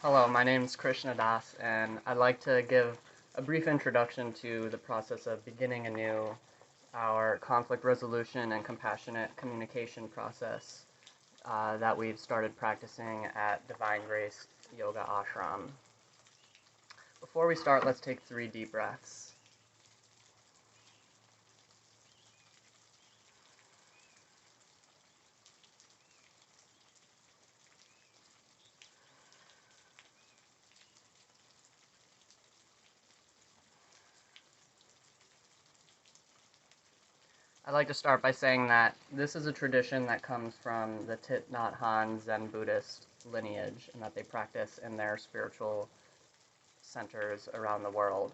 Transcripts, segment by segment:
Hello, my name is Krishna Das, and I'd like to give a brief introduction to the process of beginning anew, our conflict resolution and compassionate communication process that we've started practicing at Divine Grace Yoga Ashram. Before we start, let's take 3 deep breaths. I'd like to start by saying that this is a tradition that comes from the Thich Nhat Hanh Zen Buddhist lineage, and that they practice in their spiritual centers around the world.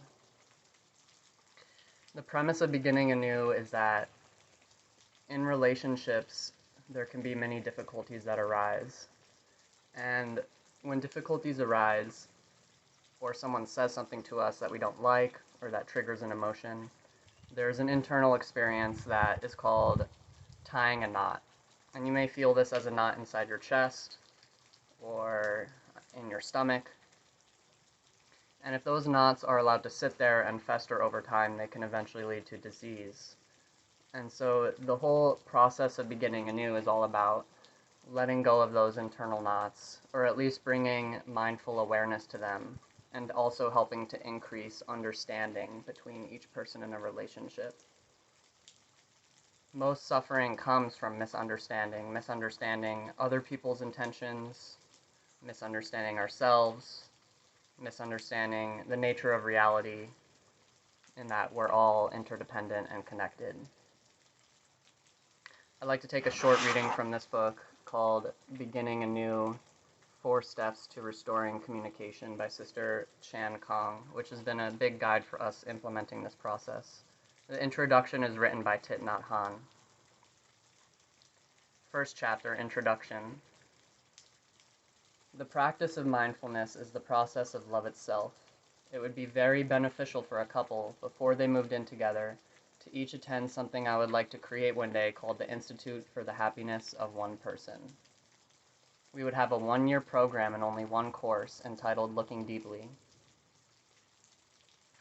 The premise of Beginning Anew is that in relationships, there can be many difficulties that arise. And when difficulties arise, or someone says something to us that we don't like, or that triggers an emotion, there's an internal experience that is called tying a knot. And you may feel this as a knot inside your chest, or in your stomach. And if those knots are allowed to sit there and fester over time, they can eventually lead to disease. And so the whole process of beginning anew is all about letting go of those internal knots, or at least bringing mindful awareness to them, and also helping to increase understanding between each person in a relationship. Most suffering comes from misunderstanding other people's intentions, misunderstanding ourselves, misunderstanding the nature of reality, in that we're all interdependent and connected. I'd like to take a short reading from this book called Beginning Anew, 4 Steps to Restoring Communication by Sister Chan Kong, which has been a big guide for us implementing this process. The introduction is written by Thich Nhat Hanh. First chapter, Introduction. The practice of mindfulness is the process of love itself. It would be very beneficial for a couple, before they moved in together, to each attend something I would like to create one day called the Institute for the Happiness of One Person. We would have a 1-year program and only 1 course entitled Looking Deeply.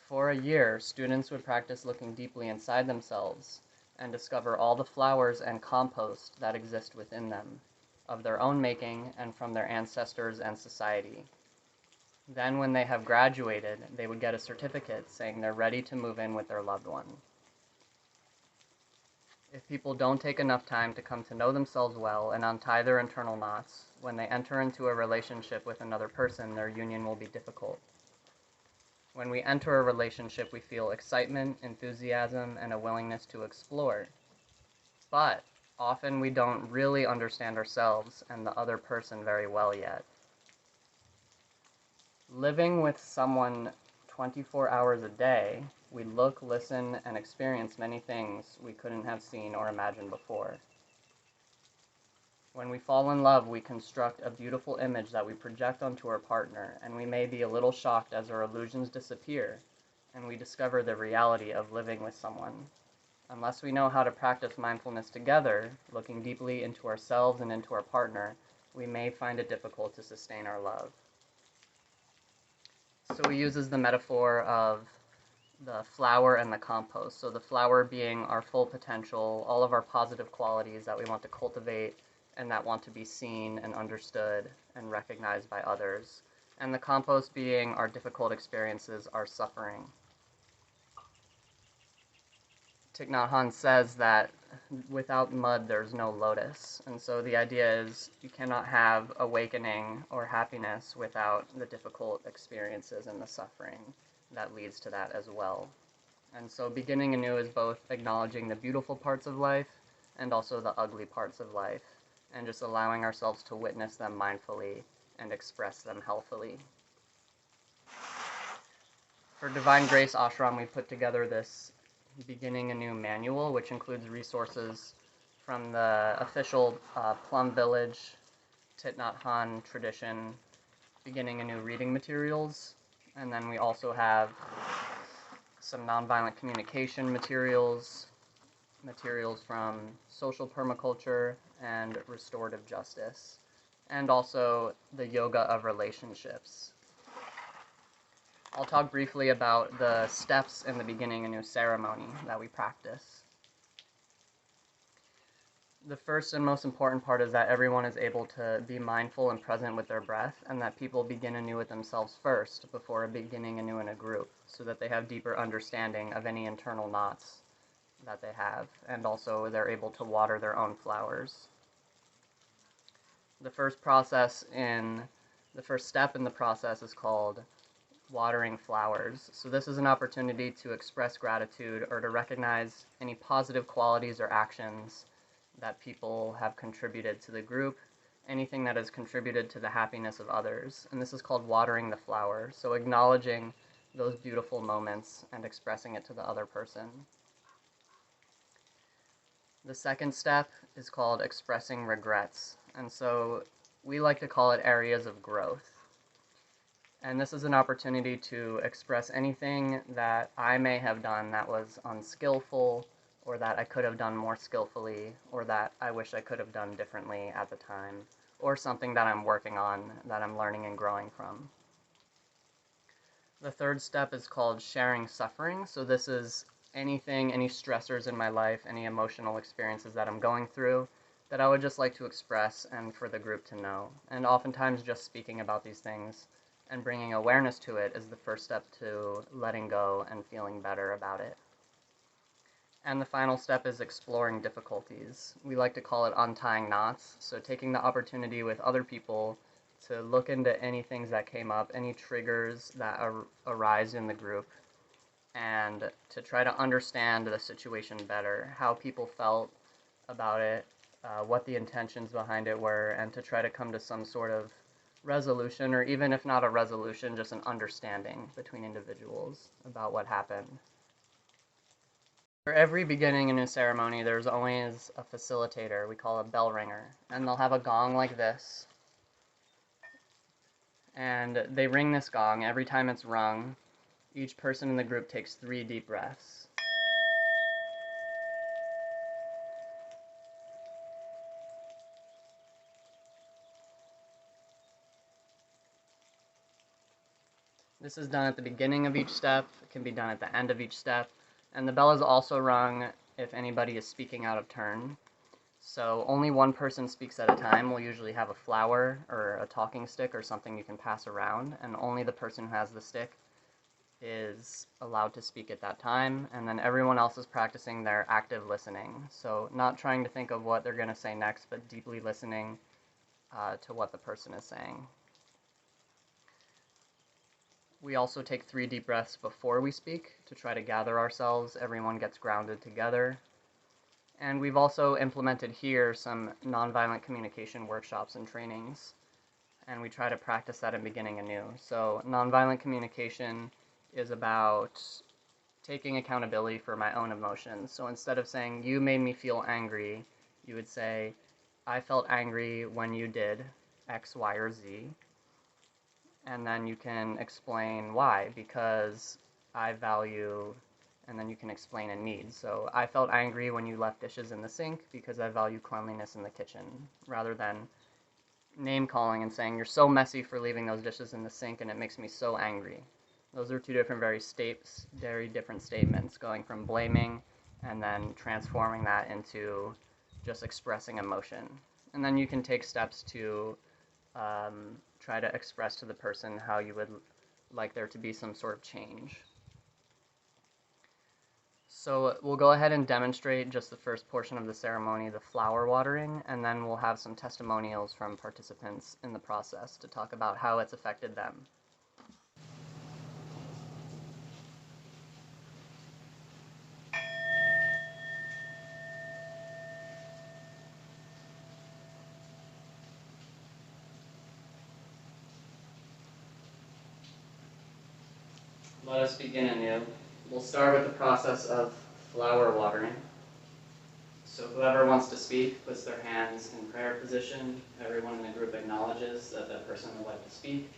For a year, students would practice looking deeply inside themselves and discover all the flowers and compost that exist within them, of their own making and from their ancestors and society. Then, when they have graduated, they would get a certificate saying they're ready to move in with their loved one. If people don't take enough time to come to know themselves well and untie their internal knots, when they enter into a relationship with another person, their union will be difficult. When we enter a relationship, we feel excitement, enthusiasm, and a willingness to explore. But often we don't really understand ourselves and the other person very well yet. Living with someone 24 hours a day, we look, listen, and experience many things we couldn't have seen or imagined before. When we fall in love, we construct a beautiful image that we project onto our partner, and we may be a little shocked as our illusions disappear, and we discover the reality of living with someone. Unless we know how to practice mindfulness together, looking deeply into ourselves and into our partner, we may find it difficult to sustain our love. So he uses the metaphor of the flower and the compost. So the flower being our full potential, all of our positive qualities that we want to cultivate and that want to be seen and understood and recognized by others. And the compost being our difficult experiences, our suffering. Thich Nhat Hanh says that without mud there's no lotus. And so the idea is you cannot have awakening or happiness without the difficult experiences and the suffering that leads to that as well. And so beginning anew is both acknowledging the beautiful parts of life and also the ugly parts of life, and just allowing ourselves to witness them mindfully and express them healthily. For Divine Grace Ashram, we put together this Beginning Anew manual, which includes resources from the official Plum Village, Thich Nhat Hanh tradition, Beginning Anew reading materials, and then we also have some nonviolent communication materials from social permaculture and restorative justice. and also the yoga of relationships. I'll talk briefly about the steps in the Beginning Anew ceremony that we practice. The first and most important part is that everyone is able to be mindful and present with their breath, and that people begin anew with themselves first before beginning anew in a group, so that they have deeper understanding of any internal knots that they have, and also they're able to water their own flowers. The first step in the process is called watering flowers. So this is an opportunity to express gratitude or to recognize any positive qualities or actions that people have contributed to the group, anything that has contributed to the happiness of others. And this is called watering the flower. So acknowledging those beautiful moments and expressing it to the other person. The second step is called expressing regrets. And so we like to call it areas of growth. And this is an opportunity to express anything that I may have done that was unskillful, or that I could have done more skillfully, or that I wish I could have done differently at the time, or something that I'm working on, that I'm learning and growing from. The third step is called sharing suffering. So this is any stressors in my life, any emotional experiences that I'm going through that I would just like to express and for the group to know. And oftentimes just speaking about these things and bringing awareness to it is the first step to letting go and feeling better about it. And the final step is exploring difficulties. We like to call it untying knots. So taking the opportunity with other people to look into any things that came up, any triggers that arise in the group, and to try to understand the situation better, how people felt about it, what the intentions behind it were, and to try to come to some sort of resolution, or even if not a resolution, just an understanding between individuals about what happened. For every Beginning Anew ceremony, there's always a facilitator, we call a bell ringer, and they'll have a gong like this, and they ring this gong. Every time it's rung, each person in the group takes 3 deep breaths. This is done at the beginning of each step, it can be done at the end of each step, and the bell is also rung if anybody is speaking out of turn. So only one person speaks at a time. We'll usually have a flower or a talking stick or something you can pass around, and only the person who has the stick is allowed to speak at that time, and then everyone else is practicing their active listening. So not trying to think of what they're going to say next, but deeply listening to what the person is saying. We also take 3 deep breaths before we speak to try to gather ourselves. Everyone gets grounded together. And we've also implemented here some nonviolent communication workshops and trainings, and we try to practice that in Beginning Anew. So nonviolent communication is about taking accountability for my own emotions. So instead of saying, you made me feel angry, you would say, I felt angry when you did X, Y, or Z. And then you can explain why, because I value, and then you can explain a need. So I felt angry when you left dishes in the sink because I value cleanliness in the kitchen, rather than name calling and saying, you're so messy for leaving those dishes in the sink and it makes me so angry. Those are 2 different, very different statements, going from blaming and then transforming that into just expressing emotion. And then you can take steps to try to express to the person how you would like there to be some sort of change. So we'll go ahead and demonstrate just the first portion of the ceremony, the flower watering, and then we'll have some testimonials from participants in the process to talk about how it's affected them. Let us begin anew. We'll start with the process of flower watering. So whoever wants to speak puts their hands in prayer position. Everyone in the group acknowledges that that person would like to speak.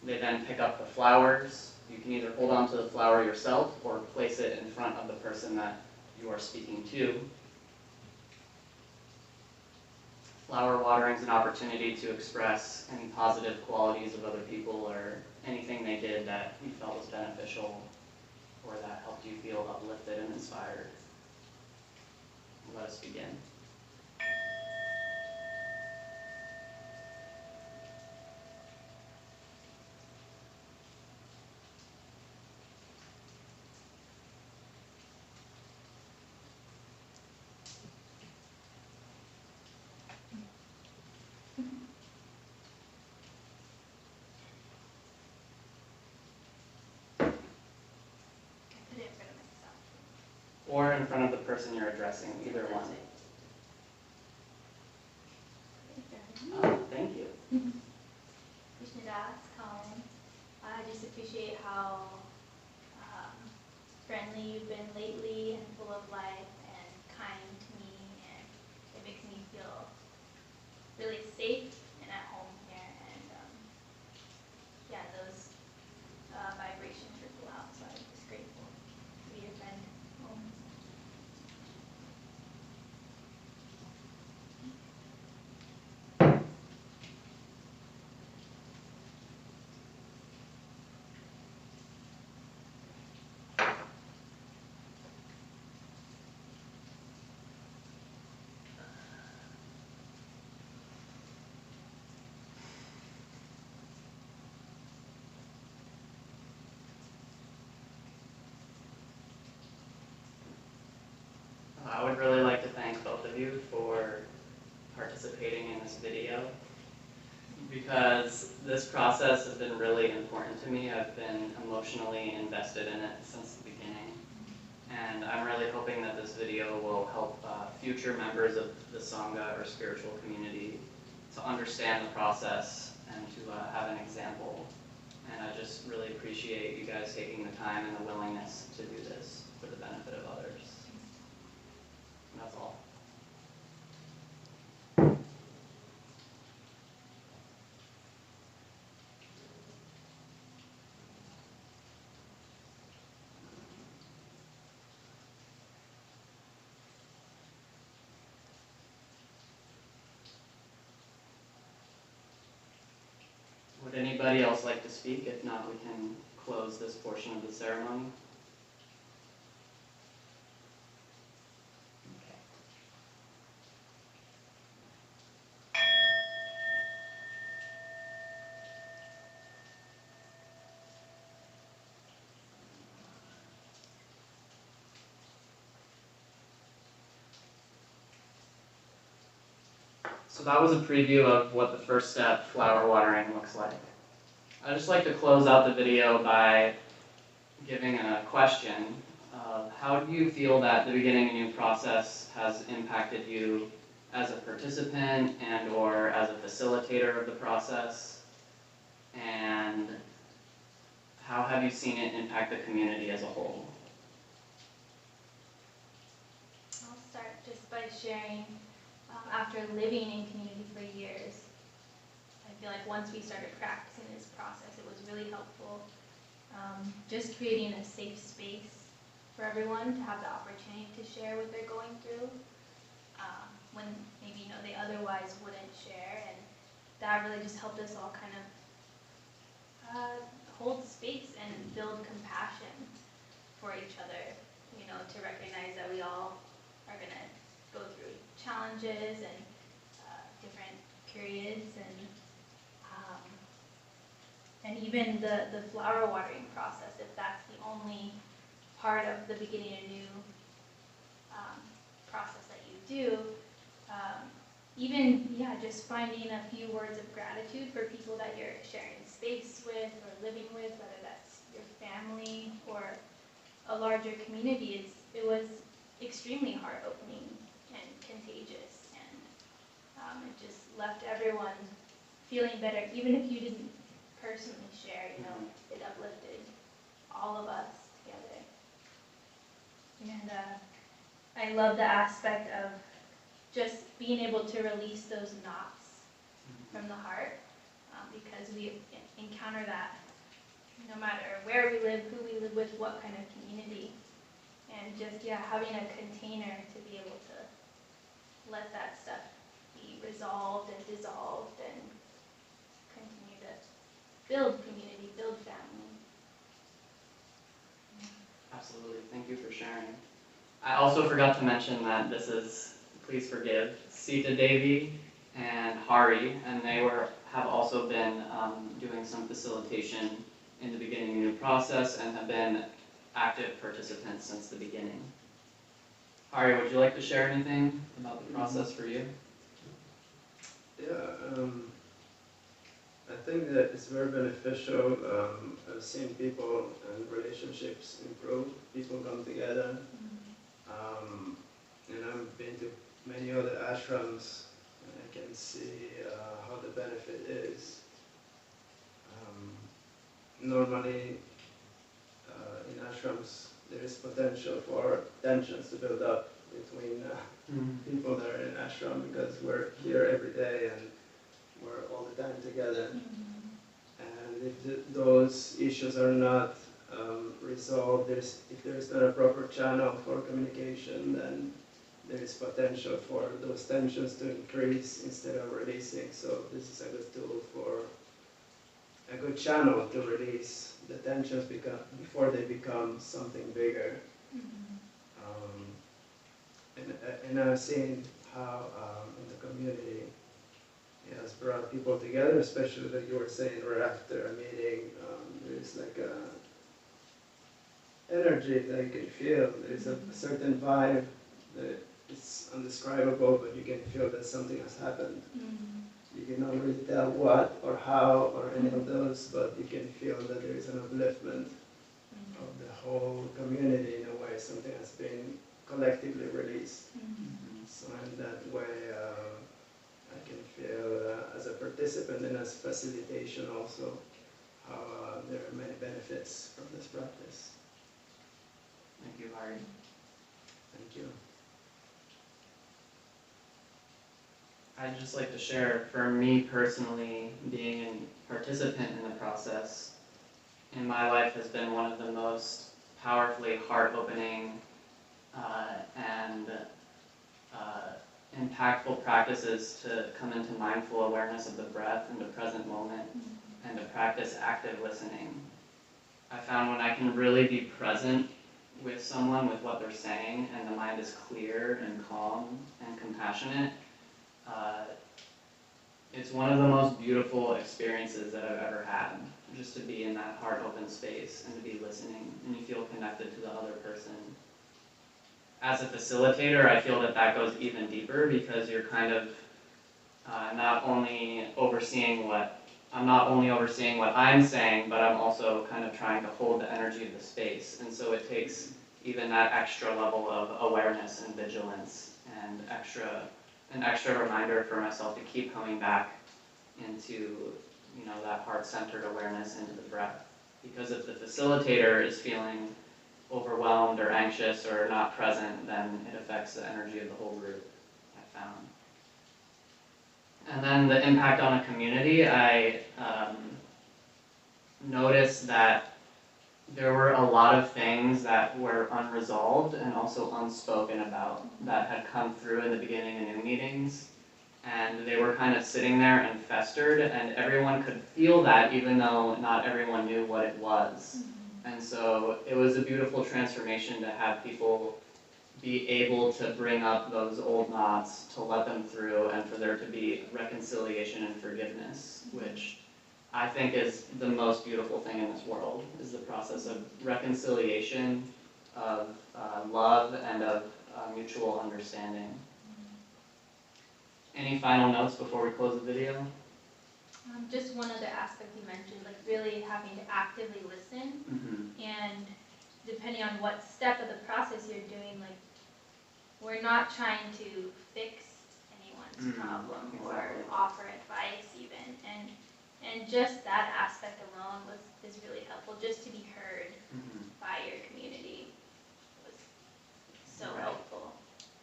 They then pick up the flowers. You can either hold on to the flower yourself or place it in front of the person that you are speaking to. flower watering is an opportunity to express any positive qualities of other people or anything they did that you felt was beneficial or that helped you feel uplifted and inspired. Let us begin. Or in front of the person you're addressing, either one. Thank you. Thich Nhat Hanh. I just appreciate how friendly you've been lately and full of life and kind to me, and it makes me feel really safe and at home here. And yeah, those vibrations ripple out, so I'm just grateful to be your friend. I would really like to thank both of you for participating in this video, because this process has been really important to me. I've been emotionally invested in it since the beginning, and I'm really hoping that this video will help future members of the Sangha or spiritual community to understand the process and to have an example. And I just really appreciate you guys taking the time and the willingness to do this for the benefit of others. And that's all. Would anybody else like to speak? If not, we can close this portion of the ceremony. Okay. So that was a preview of what the first step, flower watering, looks like. I'd just like to close out the video by giving a question of how do you feel that the Beginning Anew process has impacted you as a participant and or as a facilitator of the process, and how have you seen it impact the community as a whole? I'll start just by sharing, after living in community for years, I feel like once we started practicing this process, it was really helpful. Just creating a safe space for everyone to have the opportunity to share what they're going through, when maybe they otherwise wouldn't share, and that really just helped us all kind of hold space and build compassion for each other, to recognize that we all are going to go through challenges and different periods, and even the flower watering process, if that's the only part of the Beginning Anew process that you do, even just finding a few words of gratitude for people that you're sharing space with or living with, whether that's your family or a larger community, it was extremely heart-opening and contagious, and it just left everyone feeling better, even if you didn't personally share. It uplifted all of us together. And I love the aspect of just being able to release those knots from the heart, because we encounter that no matter where we live, who we live with, what kind of community, and just having a container to be able to let that stuff be resolved and dissolved and continue to build community, build family. Absolutely. Thank you for sharing. I also forgot to mention that this is, please forgive, Sita Devi and Hari, and they have also been doing some facilitation in the Beginning Anew process and have been active participants since the beginning. Hari, would you like to share anything about the process for you? Yeah, I think that it's very beneficial. I've seen people and relationships improve, people come together. And I've been to many other ashrams, and I can see how the benefit is. Normally, in ashrams, there is potential for tensions to build up between people that are in ashram, because we're here every day and we're all the time together. And if those issues are not resolved, if there is not a proper channel for communication, then there is potential for those tensions to increase instead of releasing. So this is a good tool for a good channel to release the tensions before they become something bigger. And I've seen how in the community it has brought people together, especially like you were saying, right after a meeting, there's like a energy that you can feel. There's a certain vibe that it's undescribable, but you can feel that something has happened. You cannot really tell what or how or any of those, but you can feel that there is an upliftment of the whole community in a way. Something has been collectively released. So in that way, I can feel as a participant and as facilitation also how there are many benefits from this practice. Thank you, Hari. Thank you. I'd just like to share, for me personally, being a participant in the process in my life has been one of the most powerfully heart-opening and impactful practices to come into mindful awareness of the breath in the present moment and to practice active listening. I found when I can really be present with someone, with what they're saying, and the mind is clear and calm and compassionate, it's one of the most beautiful experiences that I've ever had, just to be in that heart-open space and to be listening, and you feel connected to the other person. As a facilitator, I feel that goes even deeper, because you're kind of not only overseeing what I'm saying, but I'm also kind of trying to hold the energy of the space. And so it takes even that extra level of awareness and vigilance and an extra reminder for myself to keep coming back into, that heart-centered awareness into the breath. Because if the facilitator is feeling overwhelmed or anxious or not present, then it affects the energy of the whole group, I found. And then the impact on a community, I noticed that there were a lot of things that were unresolved and also unspoken about that had come through in the Beginning Anew meetings. And they were kind of sitting there and festered, and everyone could feel that, even though not everyone knew what it was. And so it was a beautiful transformation to have people be able to bring up those old knots, to let them through, and for there to be reconciliation and forgiveness, which I think is the most beautiful thing in this world, is the process of reconciliation, of love, and of mutual understanding. Any final notes before we close the video? Just one other aspect you mentioned, like really having to actively listen, and depending on what step of the process you're doing, like we're not trying to fix anyone's problem or offer advice even, and just that aspect alone is really helpful. Just to be heard by your community was so helpful.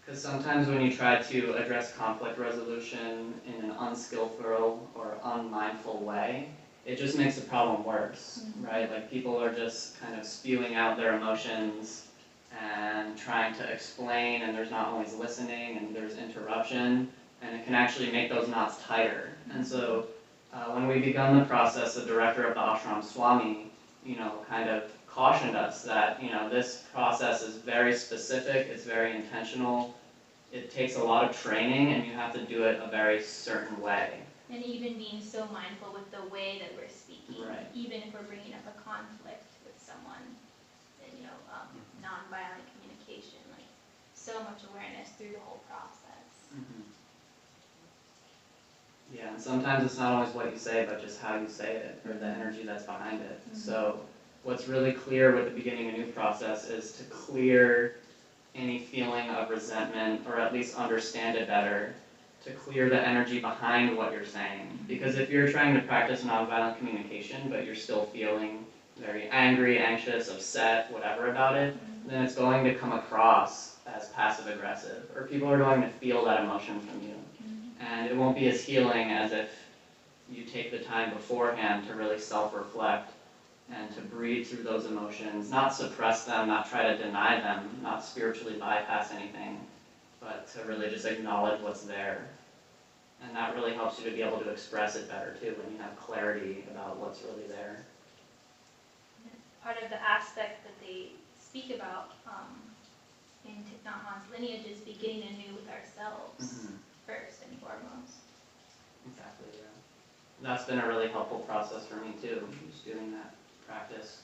Because sometimes when you try to address conflict resolution in an unskillful or unmindful way, it just makes the problem worse, right? Like people are just kind of spewing out their emotions and trying to explain, and there's not always listening, and there's interruption. and it can actually make those knots tighter. And so when we begun the process, the director of the ashram, Swami, kind of cautioned us that, this process is very specific, it's very intentional, it takes a lot of training, and you have to do it a very certain way. And even being so mindful with the way that we're speaking, Right. even if we're bringing up a conflict with someone, nonviolent communication, like so much awareness through the whole process. Mm-hmm. Yeah, and sometimes it's not always what you say, but just how you say it, or the energy that's behind it. Mm-hmm. So what's really clear with the Beginning Anew process is to clear any feeling of resentment, or at least understand it better, to clear the energy behind what you're saying. Because if you're trying to practice nonviolent communication, but you're still feeling very angry, anxious, upset, whatever about it, then it's going to come across as passive-aggressive, or people are going to feel that emotion from you. And it won't be as healing as if you take the time beforehand to really self-reflect and to breathe through those emotions, not suppress them, not try to deny them, not spiritually bypass anything, but to really just acknowledge what's there. And that really helps you to be able to express it better too, when you have clarity about what's really there. Part of the aspect that they speak about in Thich Nhat Hanh's lineage is beginning anew with ourselves, first and foremost. Exactly, yeah. That's been a really helpful process for me too, just doing that practice.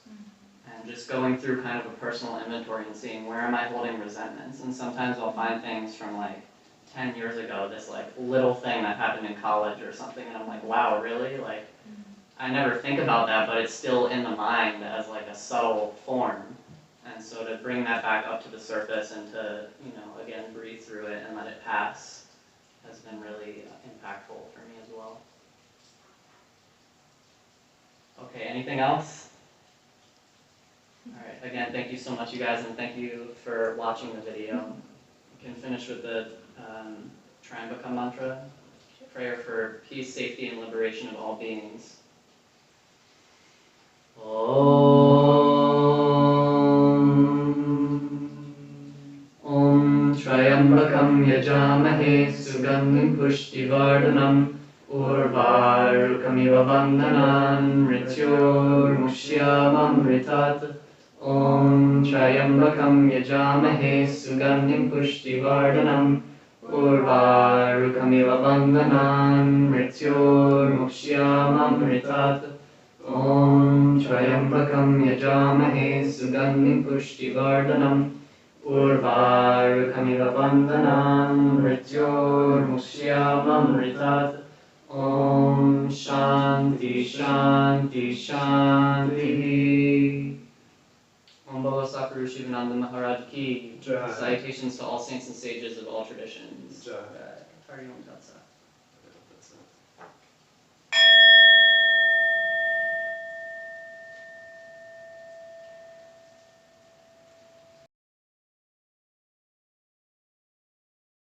And just going through kind of a personal inventory and seeing where am I holding resentments. And sometimes I'll find things from like 10 years ago, this like little thing that happened in college or something, and I'm like, wow, really? Like, I never think about that, but it's still in the mind as like a subtle form. And so to bring that back up to the surface and to, again, breathe through it and let it pass has been really impactful for me as well. Okay, anything else? All right, again, thank you so much, you guys, and thank you for watching the video. You can finish with the Triambaka mantra, prayer for peace, safety, and liberation of all beings. Om Triambakam Yajamahe Sugandhim Pushtivardhanam Urvarukamiva Bandhanan Mrityor Mushyamamritat. Om Triambakam Yajamahe Sugandhim Pushtivardhanam Urvarukamiva Bandhanan Mrityor Mushyamamritat. Om Triambakam Yajamahe Sugandhim Pushtivardhanam Urvarukamiva Bandhanan Mrityor Mushyamamritat. Om Shanti Shanti Shanti. Om Bolo Sakaru Shivananda Maharaj Ki. Salutations to all saints and sages of all traditions. Hari Om Tat Sat.